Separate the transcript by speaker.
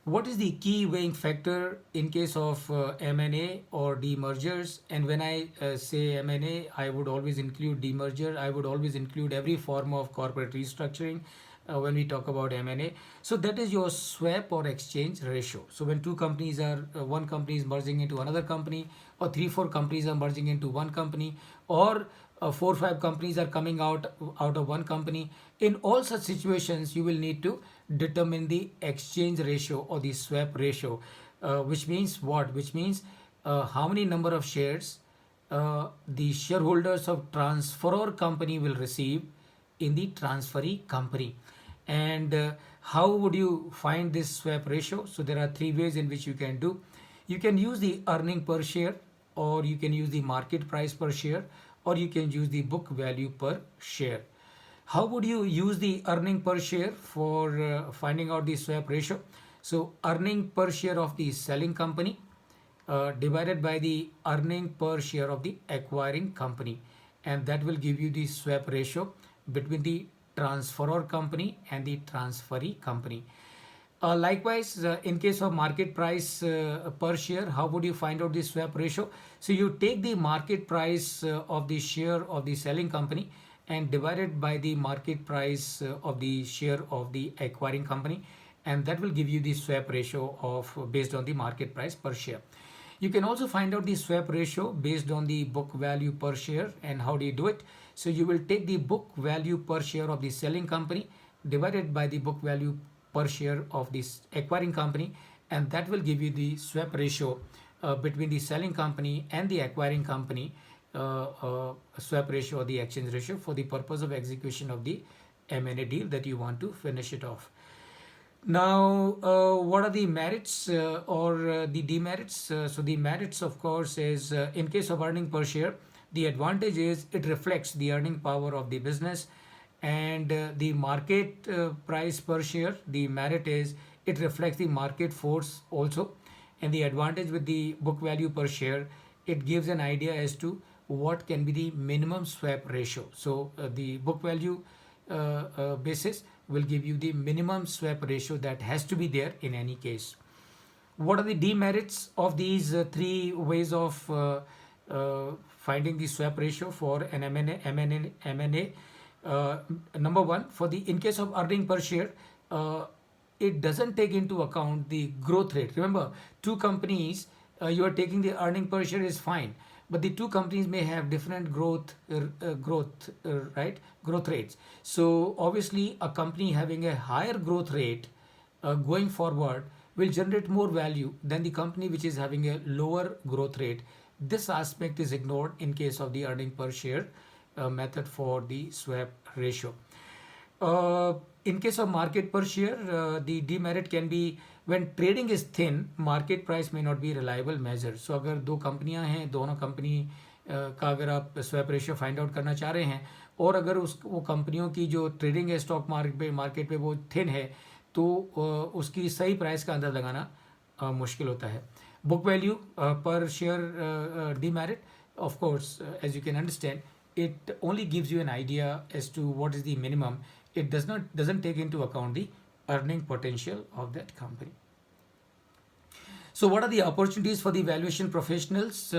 Speaker 1: What is the key weighing factor in case of M&A or demergers? And when I say M&A, I would always include demerger. I would always include every form of corporate restructuring when we talk about M&A. So that is your swap or exchange ratio. So when two companies are, one company is merging into another company, or three, four companies are merging into one company, or four, five companies are coming out of one company. In all such situations, you will need to determine the exchange ratio or the swap ratio, which means what? Which means how many number of shares the shareholders of transferor company will receive in the transferee company. And how would you find this swap ratio? So there are three ways in which you can do. You can use the earning per share, or you can use the market price per share, or you can use the book value per share. How would you use the earning per share for finding out the swap ratio? So earning per share of the selling company divided by the earning per share of the acquiring company, and that will give you the swap ratio between the transferor company and the transferee company. Likewise, in case of market price per share, how would you find out the swap ratio? So you take the market price of the share of the selling company and divide it by the market price of the share of the acquiring company, and that will give you the swap ratio of based on the market price per share. You can also find out the swap ratio based on the book value per share. And how do you do it? So you will take the book value per share of the selling company divided by the book value per share of this acquiring company, and that will give you the swap ratio between the selling company and the acquiring company, swap ratio or the exchange ratio for the purpose of execution of the M&A deal that you want to finish it off. Now, what are the merits or the demerits? So the merits, of course, is in case of earning per share, the advantage is it reflects the earning power of the business, and the market price per share, the merit is it reflects the market force also, and the advantage with the book value per share, it gives an idea as to what can be the minimum swap ratio. So the book value basis will give you the minimum swap ratio that has to be there in any case. What are the demerits of these three ways of finding the swap ratio for an M&A? Number one, for the in case of earning per share, it doesn't take into account the growth rate. Remember, two companies, you are taking the earning per share is fine, but the two companies may have different growth rates. So obviously, a company having a higher growth rate going forward will generate more value than the company which is having a lower growth rate. This aspect is ignored in case of the earning per share method for the swap ratio. In case of market per share, the demerit can be when trading is thin, market price may not be reliable measure. So अगर दो कंपनियां हैं, दोनों company का अगर आप swap ratio find out करना चाह रहे हैं, और अगर उस वो कंपनियों की जो ट्रेडिंग है स्टॉक मार्केट पे वो थिन है, तो उसकी सही प्राइस का अंदाज़ लगाना मुश्किल होता है. बुक वैल्यू पर share demerit, of course, as you can understand, it only gives you an idea as to what is the minimum. It doesn't take into account the earning potential of that company. So what are the opportunities for the valuation professionals?